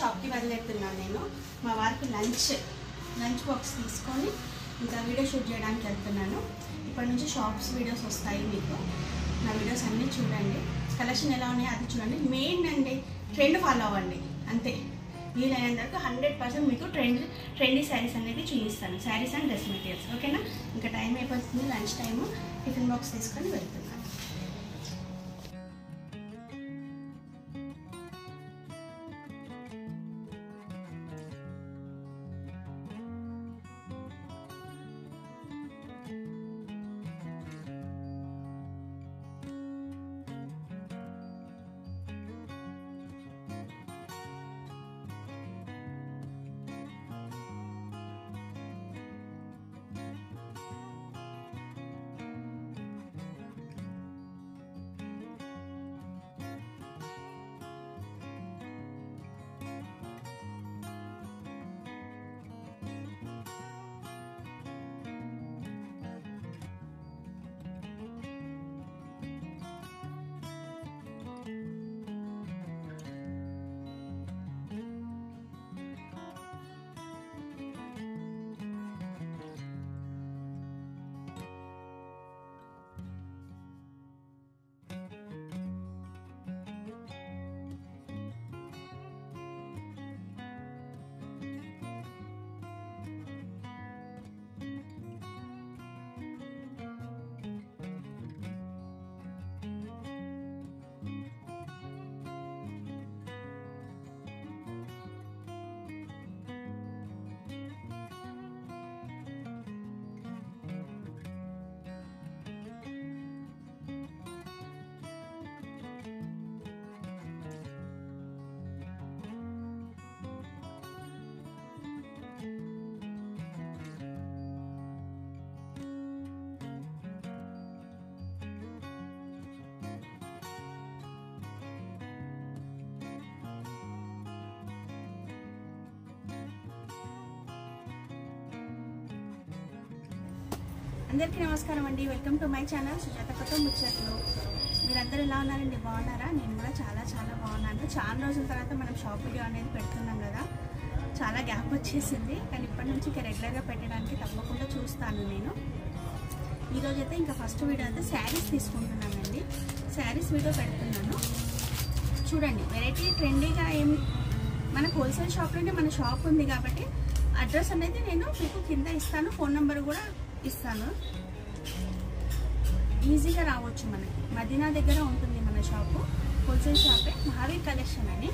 షాప్కి బయలుదేరుతున్నాను. నేను మా వారికి లంచ్ బాక్స్ తీసుకొని ఇంకా వీడియో షూట్ చేయడానికి వెళ్తున్నాను. ఇప్పటి నుంచి షాప్స్ వీడియోస్ వస్తాయి. మీకు నా వీడియోస్ అన్నీ చూడండి. కలెక్షన్ ఎలా ఉన్నాయో అది చూడండి. మెయిన్ అండి ట్రెండ్ ఫాలో అవ్వండి అంతే. వీలైనంత వరకు 100% మీకు ట్రెండీ శారీస్ అనేది చూపిస్తాను. Saris and dress materials. ఓకేనా? ఇంకా టైం అయిపోతుంది, లంచ్ టైము. టిఫిన్ బాక్స్ తీసుకొని వెళ్తున్నాను. అందరికీ నమస్కారం అండి. Welcome to my channel Sujatha కొత్త ముచ్చట్లు. మీరందరూ ఎలా ఉన్నారండి? బాగున్నారా? నేను కూడా చాలా బాగున్నాను. చాలా రోజుల తర్వాత మనం షాప్ వీడియో అనేది పెడుతున్నాం కదా. చాలా గ్యాప్ వచ్చేసింది, కానీ ఇప్పటి నుంచి ఇంకా రెగ్యులర్గా పెట్టడానికి తప్పకుండా చూస్తాను నేను. ఈరోజు అయితే ఇంకా ఫస్ట్ వీడియో అయితే శారీస్ తీసుకుంటున్నానండి. శారీస్ వీడియో పెడుతున్నాను చూడండి. వెరైటీ ట్రెండీగా మనకు హోల్సేల్ షాప్లోనే మన షాప్ ఉంది కాబట్టి అడ్రస్ అనేది నేను మీకు కింద ఇస్తాను. ఫోన్ నెంబర్ కూడా ఇస్తాను. ఈజీగా రావచ్చు. మనకి మదీనా దగ్గర ఉంటుంది మన షాపు. హోల్సేల్ షాపే, మహావీర్ కలెక్షన్ అని.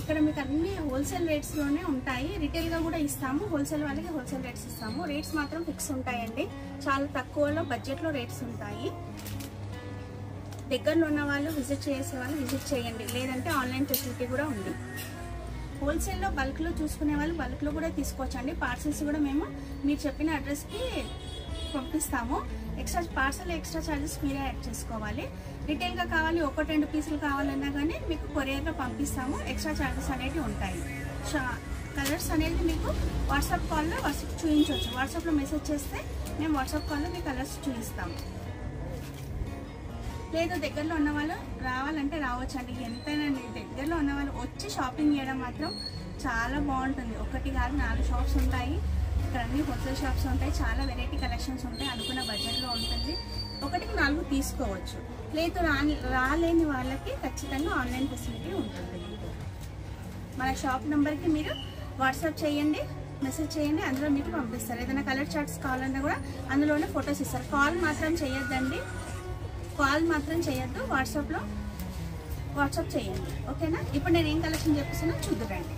ఇక్కడ మీకు అన్ని హోల్సేల్ రేట్స్లోనే ఉంటాయి. రిటైల్గా కూడా ఇస్తాము. హోల్సేల్ వాళ్ళకి హోల్సేల్ రేట్స్ ఇస్తాము. రేట్స్ మాత్రం ఫిక్స్ ఉంటాయండి. చాలా తక్కువలో బడ్జెట్లో రేట్స్ ఉంటాయి. దగ్గరలో ఉన్న వాళ్ళు విజిట్ చేసే వాళ్ళు విజిట్ చేయండి. లేదంటే ఆన్లైన్ ఫెసిలిటీ కూడా ఉంది. హోల్సేల్లో బల్క్లో చూసుకునే వాళ్ళు బల్క్లో కూడా తీసుకోవచ్చండి. పార్సల్స్ కూడా మేము మీరు చెప్పిన అడ్రస్కి పంపిస్తాము. పార్సల్ ఎక్స్ట్రా ఛార్జెస్ మీరే యాడ్ చేసుకోవాలి. రిటైల్గా కావాలి, 1-2 పీసులు కావాలన్నా కానీ మీకు కొరియర్లో పంపిస్తాము. ఎక్స్ట్రా ఛార్జెస్ అనేవి ఉంటాయి. కలర్స్ అనేది మీకు వాట్సాప్ కాల్లో చూపించవచ్చు. వాట్సాప్లో మెసేజ్ చేస్తే మేము వాట్సాప్ కాల్లో మీ కలర్స్ చూపిస్తాము. లేదు దగ్గరలో ఉన్న వాళ్ళు రావాలంటే రావచ్చండి. ఎంతైనా దగ్గరలో ఉన్న వాళ్ళు వచ్చి షాపింగ్ చేయడం మాత్రం చాలా బాగుంటుంది. 1 కాదు 4 షాప్స్ ఉంటాయి. ఇక్కడ అన్ని హోల్సేల్ షాప్స్ ఉంటాయి. చాలా వెరైటీ కలెక్షన్స్ ఉంటాయి. అనుకున్న బడ్జెట్లో ఉంటుంది. 1కి 4 తీసుకోవచ్చు. లేదు రాలేని వాళ్ళకి ఖచ్చితంగా ఆన్లైన్ ఫెసిలిటీ ఉంటుంది. మన షాప్ నెంబర్కి మీరు వాట్సాప్ చేయండి, మెసేజ్ చేయండి. అందులో మీకు పంపిస్తారు. ఏదైనా కలర్ చార్ట్స్ కావాలన్నా కూడా అందులోనే ఫొటోస్ ఇస్తారు. కాల్ మాత్రం చేయొద్దండి. కాల్ మాత్రం చేయొద్దు. వాట్సాప్ చేయండి. ఓకేనా? ఇప్పుడు నేను ఏం కలెక్షన్ చెప్పిస్తున్నా చూద్దురండి.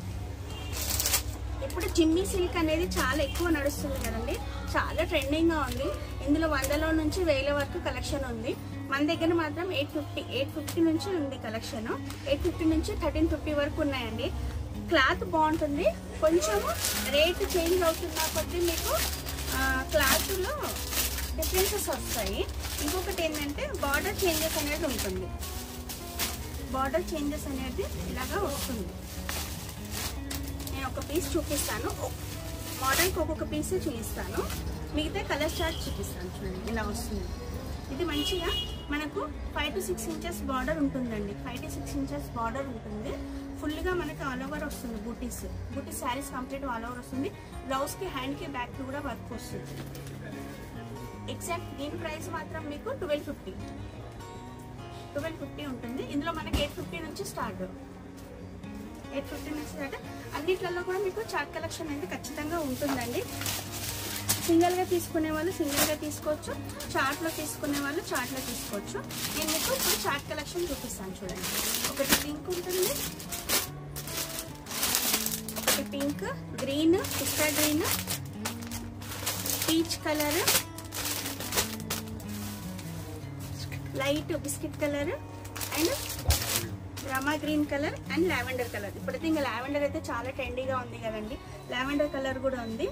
ఇప్పుడు జిమ్మీ సిల్క్ అనేది చాలా ఎక్కువ నడుస్తుంది కదండి. చాలా ట్రెండింగ్గా ఉంది. ఇందులో 100లో నుంచి 1000 వరకు కలెక్షన్ ఉంది. మన దగ్గర మాత్రం 850 నుంచి ఉంది కలెక్షన్. 850 నుంచి 1350 వరకు ఉన్నాయండి. క్లాత్ బాగుంటుంది. కొంచెము రేట్ చేంజ్ అవుతున్న కొద్దీ మీకు క్లాత్లో డిఫరెన్సెస్ వస్తాయి. ఇంకొకటి ఏంటంటే బార్డర్ చేంజెస్ అనేది ఉంటుంది. బార్డర్ చేంజెస్ అనేది ఇలాగా వస్తుంది. నేను ఒక పీస్ చూపిస్తాను. మోడల్కి ఒక్కొక్క పీసే చూపిస్తాను. మిగతా కలర్ చార్ట్ చూపిస్తాను. చూడండి ఇలా వస్తుంది. ఇది మంచిగా మనకు 5 to 6 ఇంచెస్ బార్డర్ ఉంటుందండి. 5 to 6 ఇంచెస్ బార్డర్ ఉంటుంది. ఫుల్గా మనకి ఆల్ ఓవర్ వస్తుంది. బూటీస్ శారీస్ కంప్లీట్ ఆల్ ఓవర్ వస్తుంది. బ్లౌజ్కి హ్యాండ్కి బ్యాక్కి కూడా వర్క్ వస్తుంది. ఎగ్జాక్ట్ దీని ప్రైస్ మాత్రం మీకు 1250 ఉంటుంది. ఇందులో మనకి 850 నుంచి స్టార్ట్. 850 నుంచి స్టార్ట్. అన్నిట్లలో కూడా మీకు చార్ట్ కలెక్షన్ అనేది ఖచ్చితంగా ఉంటుందండి. సింగిల్గా తీసుకునే వాళ్ళు సింగిల్గా తీసుకోవచ్చు, చార్ట్లో తీసుకునే వాళ్ళు చార్ట్లో తీసుకోవచ్చు. నేను మీకు ఇప్పుడు చార్ట్ కలెక్షన్ చూపిస్తాను చూడండి. ఒకటి పింక్ ఉంటుంది, ఒకటి pink, green, pista green, peach colour, light biscuit colour and Rama green colour and lavender colour. ఇప్పుడైతే ఇంకా లావెండర్ అయితే చాలా ట్రెండీగా ఉంది కదండి. లావెండర్ కలర్ కూడా ఉంది.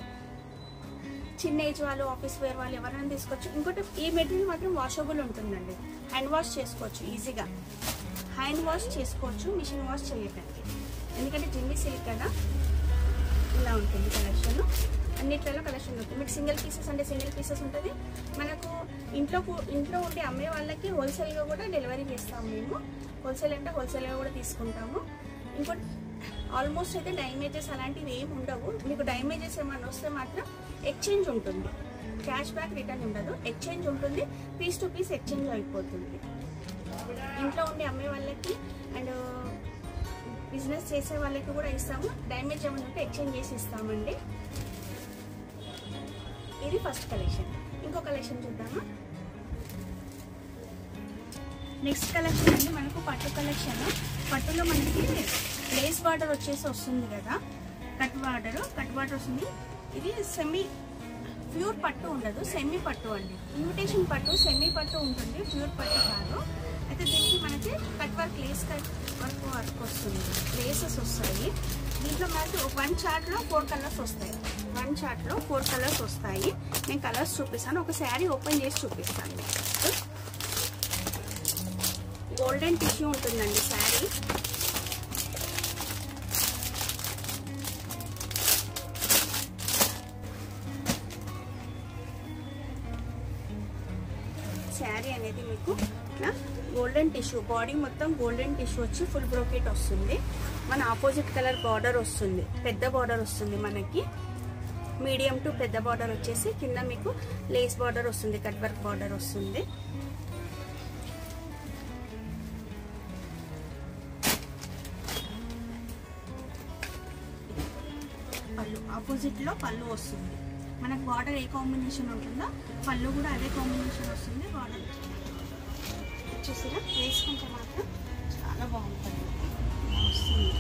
చిన్న ఏజ్ వాళ్ళు, ఆఫీస్ వేర్ వాళ్ళు ఎవరైనా తీసుకోవచ్చు. ఇంకోటి ఈ మెటీరియల్ మాత్రం వాషబుల్ ఉంటుందండి. హ్యాండ్ వాష్ చేసుకోవచ్చు ఈజీగా. హ్యాండ్ వాష్ చేసుకోవచ్చు, మిషన్ వాష్ చేయకండి. ఎందుకంటే జిమ్మి సిల్క్ కదా. ఇలా ఉంటుంది కలెక్షన్. అన్నిట్లలో కలెక్షన్ ఉంటుంది. మీకు సింగిల్ పీసెస్ అంటే సింగిల్ పీసెస్ ఉంటుంది. మనకు ఇంట్లో ఉండి అమ్మే వాళ్ళకి హోల్సేల్గా కూడా డెలివరీ చేస్తాము మేము. హోల్సేల్ అంటే హోల్సేల్గా కూడా తీసుకుంటాము. ఇంకోటి ఆల్మోస్ట్ అయితే డ్యామేజెస్ అలాంటివి ఏమి ఉండవు. మీకు డ్యామేజెస్ ఏమైనా వస్తే మాత్రం ఎక్స్చేంజ్ ఉంటుంది. క్యాష్ బ్యాక్ రిటర్న్ ఉండదు, ఎక్స్చేంజ్ ఉంటుంది. పీస్ టు పీస్ ఎక్స్చేంజ్ అయిపోతుంది. ఇంట్లో ఉండి అమ్మే వాళ్ళకి అండ్ బిజినెస్ చేసే వాళ్ళకి కూడా ఇస్తాము. డ్యామేజ్ ఏమైనా ఉంటే ఎక్స్చేంజ్ చేసి ఇస్తామండి. ఇది ఫస్ట్ కలెక్షన్. ఇంకో కలెక్షన్ చూద్దామా. నెక్స్ట్ కలెక్షన్ అండి మనకు పట్టు కలెక్షన్. పట్టులో మనకి లేస్ బార్డర్ వచ్చేసి వస్తుంది కదా, కట్ బార్డర్ వస్తుంది. ఇది సెమీ ప్యూర్ పట్టు ఉండదు, సెమీ పట్టు అండి. ఇన్విటేషన్ పట్టు సెమీ పట్టు ఉంటుంది, ప్యూర్ పట్టు కాదు. అయితే దీనికి మనకి cut work, Lay's cut work వస్తుంది. లేసెస్ వస్తాయి. దీంట్లో మనకి వన్ చార్ట్లో 4 కలర్స్ వస్తాయి. నేను కలర్స్ చూపిస్తాను. ఒక శారీ ఓపెన్ చేసి చూపిస్తాను. గోల్డెన్ టిష్యూ ఉంటుందండి శారీ. శారీ అనేది మీకు ఇట్లా గోల్డెన్ టిష్యూ, బాడీ మొత్తం గోల్డెన్ టిష్యూ వచ్చి ఫుల్ బ్రోకెట్ వస్తుంది. మన ఆపోజిట్ కలర్ బార్డర్ వస్తుంది, పెద్ద బార్డర్ వస్తుంది మనకి. మీడియం టు పెద్ద బార్డర్ వచ్చేసి కింద మీకు లేస్ బార్డర్ వస్తుంది, కట్ వర్క్ బార్డర్ వస్తుంది. పళ్ళు ఆపోజిట్ లో పళ్ళు వస్తుంది. మనకు బార్డర్ ఏ కాంబినేషన్ ఉంటుందో పళ్ళు కూడా అదే కాంబినేషన్ వస్తుంది. బార్డర్ చూసినా వేసుకుంటే మాత్రం చాలా బాగుంటుంది. వస్తుంది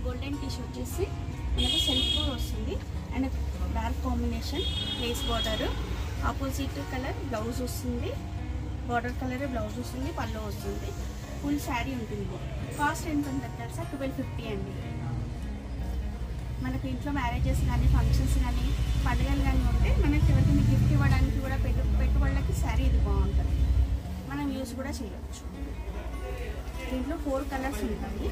గోల్డెన్ టిష్యూ వచ్చేసి మనకు సెల్ఫ్ వస్తుంది and dark combination lace border. Opposite colour blouse వస్తుంది, బార్డర్ కలర్ బ్లౌజ్ వస్తుంది, పళ్ళు వస్తుంది. ఫుల్ శారీ ఉంటుంది. కాస్ట్ ఎంత ఉంటుంది తెలుసా? 1250 అండి. మనకు ఇంట్లో మ్యారేజెస్ కానీ, ఫంక్షన్స్ కానీ, పండుగలు కానీ ఉంటే మనకి ఎవరికైనా గిఫ్ట్ ఇవ్వడానికి కూడా పెట్టుబడులకి శారీ ఇది బాగుంటుంది. మనం యూజ్ కూడా చేయవచ్చు. దీంట్లో 4 కలర్స్ ఉంటాయి.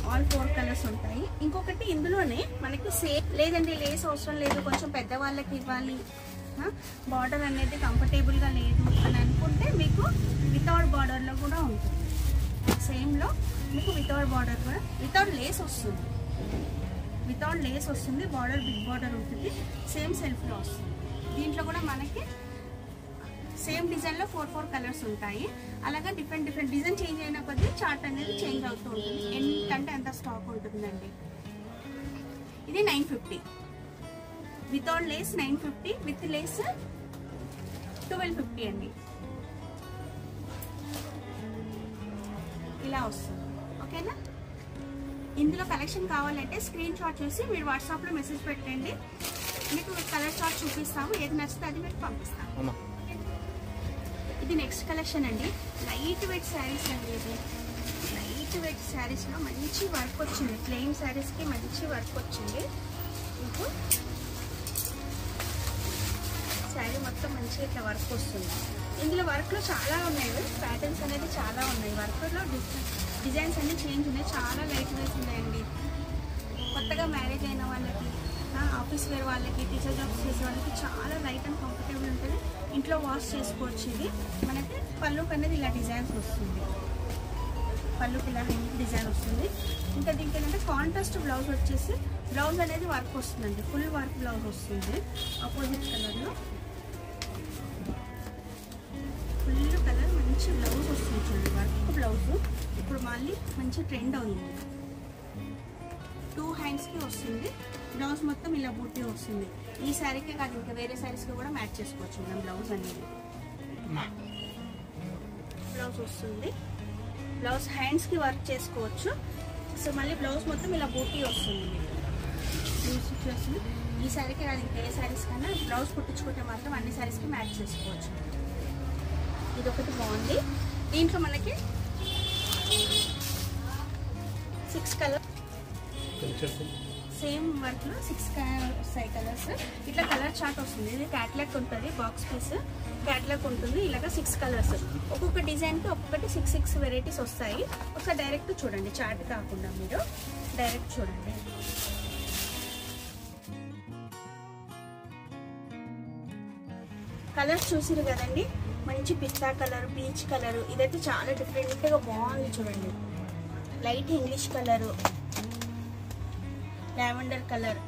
ఆల్ 4 కలర్స్ ఉంటాయి. ఇంకొకటి ఇందులోనే మనకి సేమ్ లేదండి, లేస్ అవసరం లేదు, కొంచెం పెద్దవాళ్ళకి ఇవ్వాలి, బార్డర్ అనేది కంఫర్టబుల్గా లేదు అని అనుకుంటే మీకు వితౌట్ బార్డర్లో కూడా ఉంటుంది. సేమ్లో మీకు వితౌట్ బార్డర్ కూడా, వితౌట్ లేస్ వస్తుంది. బార్డర్ బిగ్ బార్డర్ ఉంటుంది. సేమ్ సెల్ఫ్లో వస్తుంది. దీంట్లో కూడా మనకి సేమ్ డిజైన్లో 4 కలర్స్ ఉంటాయి. అలాగే డిఫరెంట్ డిజైన్ చేంజ్ అయిన కొద్దీ చార్ట్ అనేది చేంజ్ అవుతూ ఉంటుంది. ఎంతంటే అంత స్టాక్ ఉంటుందండి. ఇది 950. వితౌట్ లేస్ 950, విత్ లేస్ 1250 అండి. ఇలా వస్తుంది. ఓకేనా? ఇందులో కలెక్షన్ కావాలంటే స్క్రీన్ షాట్ చూసి మీరు వాట్సాప్లో మెసేజ్ పెట్టండి. మీకు కలర్ చార్ట్ చూపిస్తాము. ఏది నచ్చితే అది మీకు పంపిస్తాము. ఇది నెక్స్ట్ కలెక్షన్ అండి. లైట్ వెయిట్ శారీస్ అండి. ఇది లైట్ వెయిట్ శారీస్లో మంచి వర్క్ వచ్చింది. ప్లెయిన్ శారీస్కి మంచి వర్క్ వచ్చింది. మీకు శారీ మొత్తం మంచిగా ఇట్లా వర్క్ వస్తుంది. ఇందులో వర్క్లో చాలా ఉన్నాయి, ప్యాటర్న్స్ అనేది చాలా ఉన్నాయి. వర్క్లో డిజైన్స్ అన్నీ చేంజ్ ఉన్నాయి. చాలా లైట్ వెయిట్ ఉన్నాయండి. కొత్తగా మ్యారేజ్ అయిన వాళ్ళకి, ఆఫీస్ వేర్ వాళ్ళకి, టీచర్ జాబ్స్ చేసే వాళ్ళకి చాలా లైట్ అండ్ కంఫర్టబుల్ ఉంటుంది. ఇంట్లో వాష్ చేసుకోవచ్చు. ఇది మనకి పళ్ళుకి అనేది ఇలా డిజైన్స్ వస్తుంది. పళ్ళుకి ఇలా డిజైన్ వస్తుంది. ఇంకా దీనికి ఏంటంటే కాంట్రాస్ట్ బ్లౌజ్ వచ్చేసి బ్లౌజ్ అనేది వర్క్ వస్తుందండి, ఫుల్ వర్క్ బ్లౌజ్ వస్తుంది. ఆపోజిట్ కలర్లో ఫుల్ కలర్ మంచి బ్లౌజ్ వస్తుంది చూడండి, వర్క్ బ్లౌజ్. ఇప్పుడు మళ్ళీ మంచి ట్రెండ్ ఉంది. 2 హ్యాండ్స్కి వస్తుంది. బ్లౌజ్ మొత్తం ఇలా బూటీ వస్తుంది. ఈ శారీకే కాదు ఇంకా వేరే శారీస్కి కూడా మ్యాచ్ చేసుకోవచ్చు మనం. బ్లౌజ్ అనేది బ్లౌజ్ వస్తుంది. బ్లౌజ్ హ్యాండ్స్కి వర్క్ చేసుకోవచ్చు. సో మళ్ళీ బ్లౌజ్ మొత్తం ఇలా బూటీ వస్తుంది. మీకు ఈ శారీకే కాదు ఇంకా ఏ శారీస్ కన్నా బ్లౌజ్ కుట్టించుకుంటే మాత్రం అన్ని శారీస్కి మ్యాచ్ చేసుకోవచ్చు. ఇది ఒకటి బాగుంది. దీంట్లో మనకి 6 కలర్ సేమ్ వర్క్లో 6 కలర్స్. ఇట్లా కలర్ చార్ట్ వస్తుంది. ఇది క్యాట్లాగ్ ఉంటుంది, బాక్స్ పీస్ క్యాట్లాగ్ ఉంటుంది. ఇలాగ 6 కలర్స్, ఒక్కొక్క డిజైన్కి ఒక్కొక్కటి 6 వెరైటీస్ వస్తాయి. ఒకసారి డైరెక్ట్ చూడండి, చార్ట్ కాకుండా మీరు డైరెక్ట్ చూడండి. కలర్స్ చూసిరు కదండి, మంచి పిస్తా కలర్, పీచ్ కలర్. ఇదైతే చాలా డిఫరెంట్గా బాగుంది చూడండి. Light English colour, lavender colour,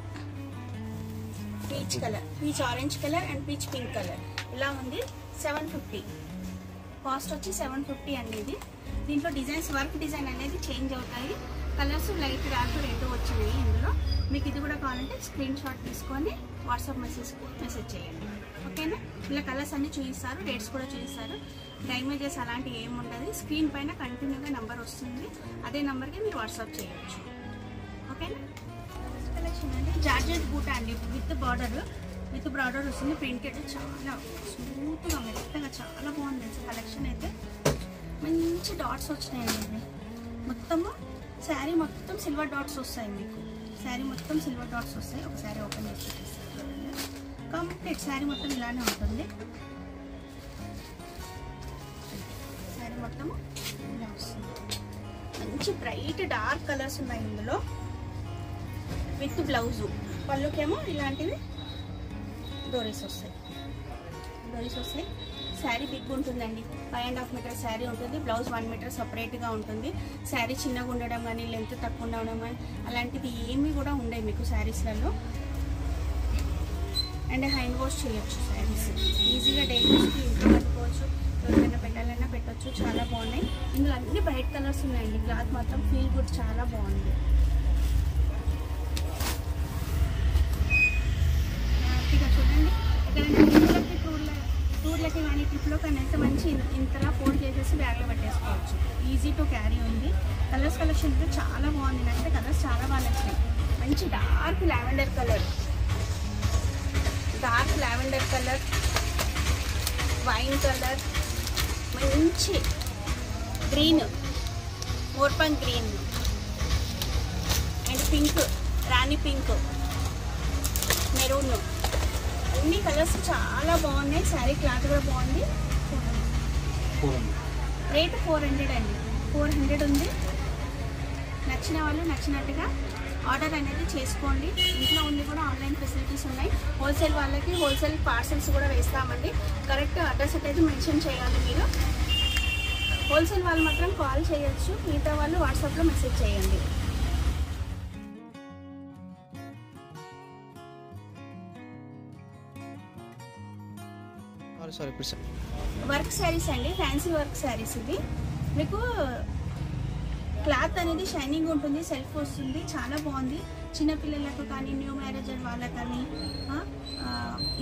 peach colour, peach orange colour and peach pink colour ఇలా ఉంది. 750 కాస్ట్ వచ్చి 750 అండి. ఇది దీంట్లో డిజైన్స్ వర్క్ డిజైన్ అనేది చేంజ్ అవుతాయి. కలర్స్ లైట్ డార్క్ 2 వచ్చినాయి ఇందులో. మీకు ఇది కూడా కావాలంటే స్క్రీన్ షాట్ తీసుకొని వాట్సాప్ మెసేజ్ చేయండి, ఓకేనా. ఇలా కలర్స్ అన్ని చూపిస్తారు, రేట్స్ కూడా చూపిస్తారు. డ్యామేజెస్ అలాంటివి ఏమి ఉండదు. స్క్రీన్ పైన కంటిన్యూగా నెంబర్ వస్తుంది, అదే నెంబర్కి మీరు వాట్సాప్ చేయవచ్చు, ఓకేనా. కలెక్షన్ అంటే జార్జెట్ బూటా అండి, విత్ బార్డర్ వస్తుంది. ప్రింటెడ్ చాలా స్మూత్గా మెత్తగా చాలా బాగుంది కలెక్షన్. అయితే మంచి డాట్స్ వచ్చినాయండి. మొత్తము శారీ మొత్తం సిల్వర్ డాట్స్ వస్తాయి మీకు. శారీ మొత్తం సిల్వర్ డాట్స్ వస్తాయి. ఒకసారి ఓపెన్ చేసి చూపిస్తాను. కంప్లీట్ శారీ మొత్తం ఇలానే ఉంటుంది. శారీ మొత్తము ఇలా వస్తుంది. మంచి బ్రైట్ డార్క్ కలర్స్ ఉన్నాయి ఇందులో. విత్ బ్లౌజు పళ్ళుకేమో ఇలాంటివి డోరీస్ వస్తాయి. శారీ బిగ్ ఉంటుందండి, 5.5 మీటర్ శారీ ఉంటుంది. బ్లౌజ్ 1 మీటర్ సపరేట్గా ఉంటుంది. శారీ చిన్నగా ఉండడం కానీ లెంత్ తక్కువ ఉండడం కానీ అలాంటిది ఏమీ కూడా ఉండవు మీకు శారీస్లలో. అండ్ హ్యాండ్ వాష్ చేయొచ్చు శారీస్ ఈజీగా. డైలీ యూస్కి ఇంట్లో కట్టుకోవచ్చు, ఎవరికైనా పెట్టాలన్నా పెట్టవచ్చు. చాలా బాగున్నాయి. ఇందులో అన్ని బ్రైట్ కలర్స్ ఉన్నాయండి. క్లాత్ మాత్రం ఫీల్ గుడ్, చాలా బాగుంది. చూడండి, ఎక్కడైనా టూర్లకి కానీ ట్రిప్లో కానీ అయితే మంచి ఇంతలా ఫోల్డ్ చేసేసి బ్యాగ్లో పెట్టేసుకోవచ్చు. ఈజీ టు క్యారీ ఉంది. కలర్స్ కలెక్షన్ అయితే చాలా బాగుంది. నాకైతే కలర్స్ చాలా బాగా నచ్చాయి. మంచి dark lavender colour, wine colour, మంచి గ్రీన్, మోర్పంక్ గ్రీన్ అండ్ పింక్, రాణి పింక్, మెరూన్, అన్ని కలర్స్ చాలా బాగున్నాయి. శారీ క్లాత్ కూడా బాగుంది. రేట్ 400 అండి, 400 ఉంది. నచ్చిన వాళ్ళు నచ్చినట్టుగా ఆర్డర్ అనేది చేసుకోండి. ఇంట్లో ఉంది కూడా ఆన్లైన్ ఫెసిలిటీస్ ఉన్నాయి. హోల్సేల్ వాళ్ళకి హోల్సేల్ పార్సల్స్ కూడా వేస్తామండి. కరెక్ట్ అడ్రస్ అయితే మెన్షన్ చేయాలి మీరు. హోల్సేల్ వాళ్ళు మాత్రం కాల్ చేయొచ్చు, మిగతా వాళ్ళు వాట్సాప్లో మెసేజ్ చేయండి. వర్క్ శారీస్ అండి, ఫ్యాన్సీ వర్క్ శారీస్. ఇది మీకు క్లాత్ అనేది షైనింగ్ ఉంటుంది, సెల్ఫ్ వస్తుంది, చాలా బాగుంది. చిన్నపిల్లలకు కానీ న్యూ మ్యారేజ్ వాళ్ళకి కానీ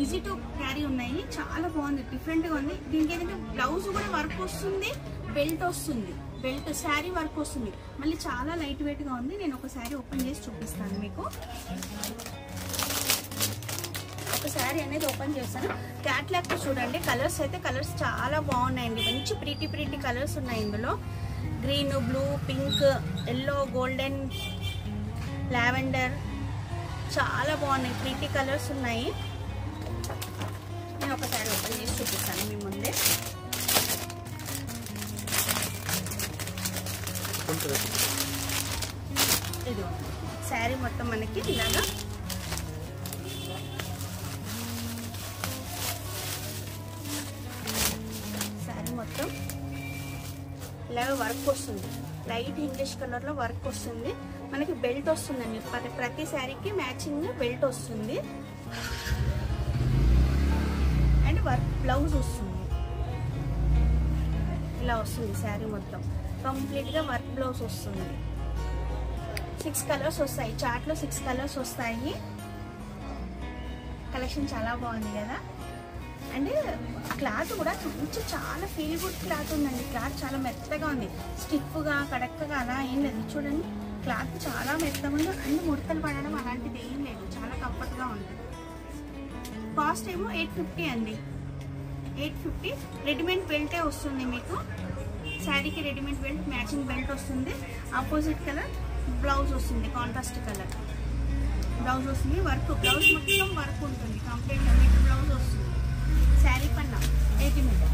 ఈజీ టు క్యారీ ఉన్నాయి. చాలా బాగుంది, డిఫరెంట్గా ఉంది. దీనికి ఏంటంటే బ్లౌజ్ కూడా వర్క్ వస్తుంది, బెల్ట్ వస్తుంది, బెల్ట్ శారీ వర్క్ వస్తుంది. మళ్ళీ చాలా లైట్ వెయిట్గా ఉంది. నేను ఒక శారీ ఓపెన్ చేసి చూపిస్తాను మీకు. ఒక శారీ అనేది ఓపెన్ చేస్తాను. క్యాట్లాగ్ చూడండి. కలర్స్ అయితే కలర్స్ చాలా బాగున్నాయండి. మంచి ప్రీటీ కలర్స్ ఉన్నాయి ఇందులో. Green, blue, pink, yellow, golden, lavender చాలా బాగున్నాయి. ప్రీటీ కలర్స్ ఉన్నాయి. నేను ఒక శారీ ఓపెన్ చేసి చూపిస్తాను మీ ముందే. ఇది శారీ మొత్తం మనకి ఇలాగా ఇలాగ వర్క్ వస్తుంది, లైట్ ఇంగ్లీష్ కలర్లో వర్క్ వస్తుంది. మనకి బెల్ట్ వస్తుందండి, ప్రతి శారీకి మ్యాచింగ్ బెల్ట్ వస్తుంది అండ్ వర్క్ బ్లౌజ్ వస్తుంది. ఇలా వస్తుంది శారీ మొత్తం కంప్లీట్గా వర్క్ బ్లౌజ్ వస్తుంది. 6 కలర్స్ వస్తాయి, చార్ట్లో 6 కలర్స్ వస్తాయి. కలెక్షన్ చాలా బాగుంది కదా. అండ్ క్లాత్ కూడా మంచి చాలా ఫీల్ గుడ్ క్లాత్ ఉందండి. క్లాత్ చాలా మెత్తగా ఉంది, స్టిఫ్గా కడక్గా అలా ఏం లేదు. చూడండి క్లాత్ చాలా మెత్తగా ఉంది, అన్ని ముడతలు పడడం అలాంటిది ఏం లేదు, చాలా కంఫర్ట్గా ఉంది. కాస్ట్ ఏమో 850 అండి, 850. రెడీమేడ్ బెల్టే వస్తుంది మీకు, శారీకి రెడీమేడ్ బెల్ట్ మ్యాచింగ్ బెల్ట్ వస్తుంది. ఆపోజిట్ కలర్ బ్లౌజ్ వస్తుంది, కాంట్రాస్ట్ కలర్ బ్లౌజ్ వస్తుంది. వర్క్ బ్లౌజ్ మొత్తం వర్క్ ఉంటుంది, కంప్లీట్ నెట్ బ్లౌజ్ వస్తుంది. శారీ పన్నా 80 మీటర్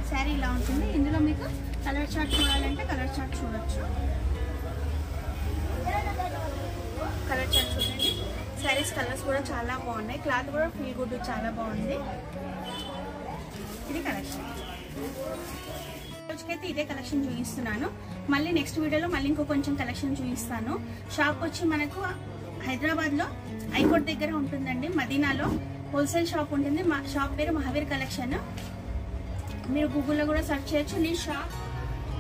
శారీ ఇలా ఉంటుంది. ఇందులో మీకు కలర్ చార్ట్ చూడాలంటే కలర్ చార్ట్ చూడొచ్చు. కలర్ చార్ట్ చూడండి. శారీస్ కలర్స్ కూడా చాలా బాగున్నాయి, క్లాత్ కూడా ఫీల్ గుడ్ చాలా బాగుంది. ఇది కలెక్షన్. రోజుకైతే ఇదే కలెక్షన్ చూపిస్తున్నాను. మళ్ళీ నెక్స్ట్ వీడియోలో మళ్ళీ ఇంకో కొంచెం కలెక్షన్ చూపిస్తాను. షాప్ వచ్చి మనకు హైదరాబాద్లో హైకోర్ట్ దగ్గర ఉంటుందండి, మదీనాలో హోల్సేల్ షాప్ ఉంటుంది. మా షాప్ పేరు మహావీర్ కలెక్షన్. మీరు గూగుల్లో కూడా సెర్చ్ చేయొచ్చు. నేను షాప్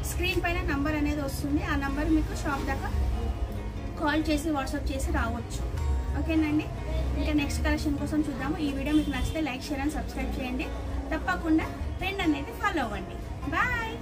స్క్రీన్ పైన నంబర్ అనేది వస్తుంది, ఆ నంబర్ మీకు షాప్ దాకా కాల్ చేసి వాట్సాప్ చేసి రావచ్చు. ఓకేనండి. ఇంకా నెక్స్ట్ కలెక్షన్ కోసం చూద్దాము. ఈ వీడియో మీకు నచ్చితే లైక్, షేర్ అండ్ సబ్స్క్రైబ్ చేయండి. తప్పకుండా ట్రెండ్ అనేది ఫాలో అవ్వండి. బాయ్.